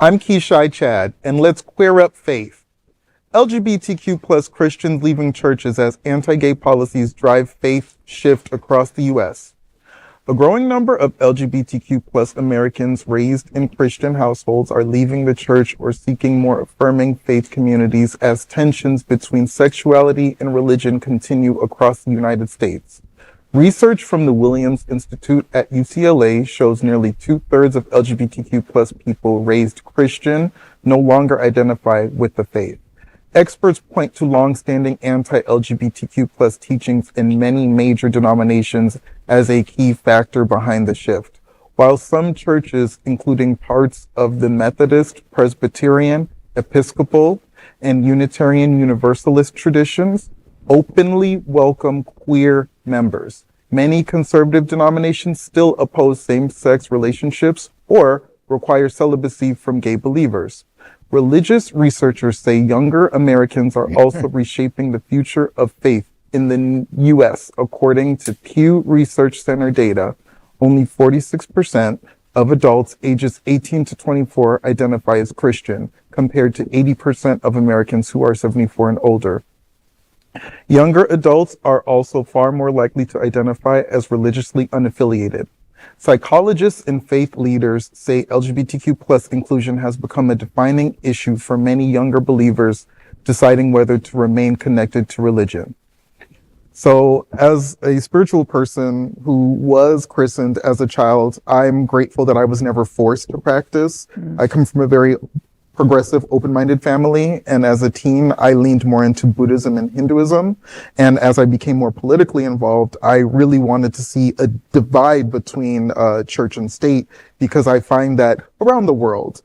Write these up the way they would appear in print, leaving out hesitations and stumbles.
I'm Keshai Chad, and let's queer up faith. LGBTQ plus Christians leaving churches as anti-gay policies drive faith shift across the U.S. A growing number of LGBTQ plus Americans raised in Christian households are leaving the church or seeking more affirming faith communities as tensions between sexuality and religion continue across the United States. Research from the Williams Institute at UCLA shows nearly 2/3 of LGBTQ plus people raised Christian no longer identify with the faith. Experts point to long-standing anti-LGBTQ plus teachings in many major denominations as a key factor behind the shift. While some churches, including parts of the Methodist, Presbyterian, Episcopal, and Unitarian Universalist traditions, openly welcome queer members, many conservative denominations still oppose same-sex relationships or require celibacy from gay believers. Religious researchers say younger Americans are also reshaping the future of faith in the U.S. According to Pew Research Center data, only 46% of adults ages 18 to 24 identify as Christian, compared to 80% of Americans who are 74 and older. Younger adults are also far more likely to identify as religiously unaffiliated. Psychologists and faith leaders say LGBTQ plus inclusion has become a defining issue for many younger believers deciding whether to remain connected to religion. So as a spiritual person who was christened as a child, I'm grateful that I was never forced to practice. I come from a very progressive, open-minded family, and as a teen, I leaned more into Buddhism and Hinduism. And as I became more politically involved, I really wanted to see a divide between church and state, because I find that around the world,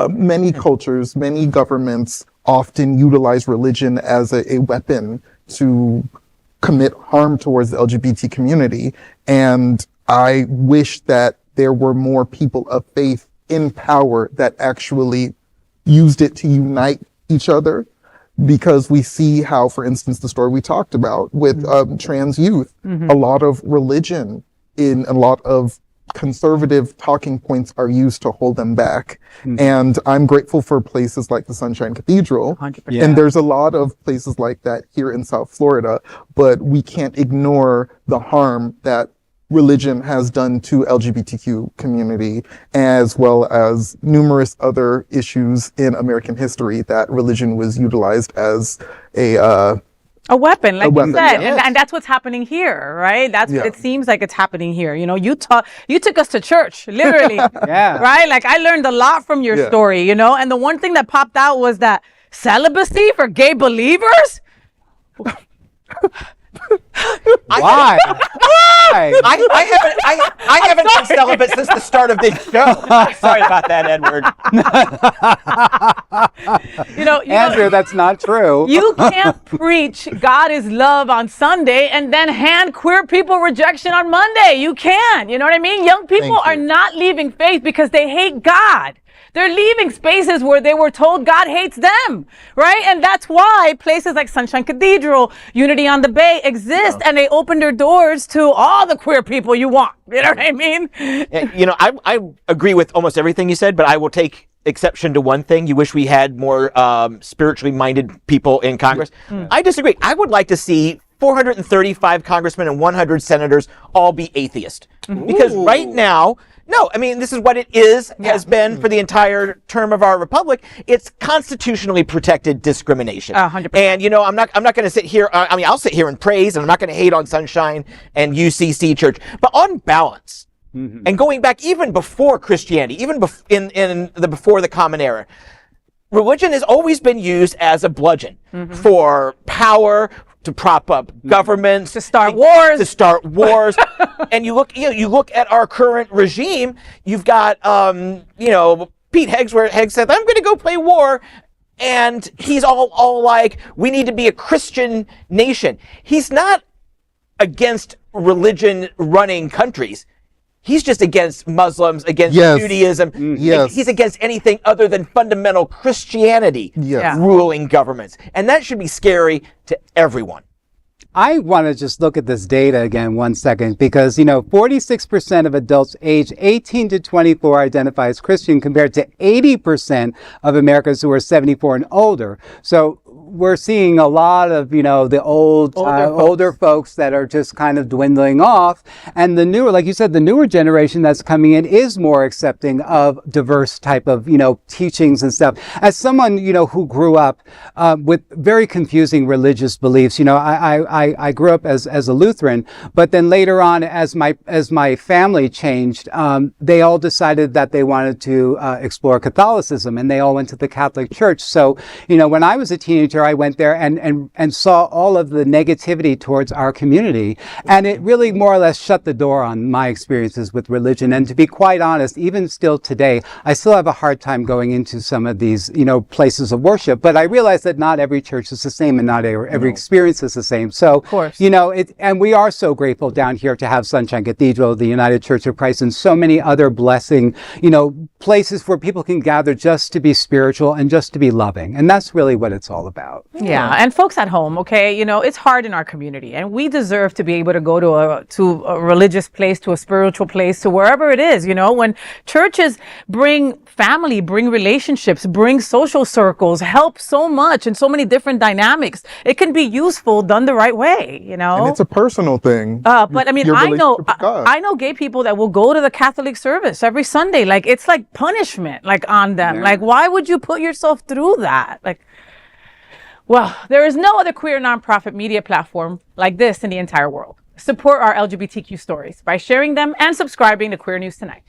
many cultures, many governments often utilize religion as a weapon to commit harm towards the LGBT community. And I wish that there were more people of faith in power that actually used it to unite each other, because we see how, for instance, the story we talked about with trans youth, a lot of religion in a lot of conservative talking points are used to hold them back. And I'm grateful for places like the Sunshine Cathedral. 100%. And there's a lot of places like that here in South Florida, but we can't ignore the harm that religion has done to LGBTQ community, as well as numerous other issues in American history that religion was utilized as a weapon, like you said. Yes. And that's what's happening here, right? Yeah. It seems like it's happening here. You know, you took us to church, literally. Yeah. Right? Like, I learned a lot from your story, you know? And the one thing that popped out was that celibacy for gay believers? Why? Why? I haven't been celibate since the start of this show. Sorry about that, Edward. Andrew, that's not true. You can't preach God is love on Sunday and then hand queer people rejection on Monday. You can't. You know what I mean? Young people are not leaving faith because they hate God. They're leaving spaces where they were told God hates them, right? And that's why places like Sunshine Cathedral, Unity on the Bay exist, and they open their doors to all the queer people you want. You know what I mean? You know, I agree with almost everything you said, but I will take exception to one thing. You wish we had more spiritually minded people in Congress. I disagree. I would like to see 435 congressmen and 100 senators all be atheist. Because right now, no, I mean, this is what it has been for the entire term of our republic. It's constitutionally protected discrimination. 100%. And, you know, I'm not going to sit here. I mean, I'll sit here and praise, and I'm not going to hate on Sunshine and UCC Church. But on balance, and going back even before Christianity, even before the Common Era, religion has always been used as a bludgeon for power, to prop up governments, to start wars. And you look at our current regime. You've got Pete Heggs, where Heggs said, "I'm going to go play war," and he's all like, "We need to be a Christian nation." He's not against religion running countries. He's just against Muslims, against Judaism. He's against anything other than fundamental Christianity ruling governments. And that should be scary to everyone. I want to just look at this data again 1 second, because, 46% of adults aged 18 to 24 identify as Christian compared to 80% of Americans who are 74 and older. So we're seeing a lot of, the older folks that are just kind of dwindling off. And the newer, like you said, the newer generation that's coming in is more accepting of diverse type of, teachings and stuff. As someone, who grew up with very confusing religious beliefs, I grew up as a Lutheran, but then later on, as my family changed, they all decided that they wanted to explore Catholicism, and they all went to the Catholic Church. So, when I was a teenager, I went there and saw all of the negativity towards our community, and it really more or less shut the door on my experiences with religion. And to be quite honest, even still today, I still have a hard time going into some of these, places of worship. But I realize that not every church is the same, and not every experience is the same. So, of course. And we are so grateful down here to have Sunshine Cathedral, the United Church of Christ, and so many other blessing, places where people can gather just to be spiritual and just to be loving. And that's really what it's all about. Yeah. And folks at home, okay, it's hard in our community, and we deserve to be able to go to a religious place, to a spiritual place, to wherever it is. When churches bring family, bring relationships, bring social circles, help so much and so many different dynamics, it can be useful done the right way, And it's a personal thing. But I mean, I know gay people that will go to the Catholic service every Sunday. Like, it's like punishment, like, on them. Yeah. Like, why would you put yourself through that? Like, well, there is no other queer nonprofit media platform like this in the entire world. Support our LGBTQ stories by sharing them and subscribing to Queer News Tonight.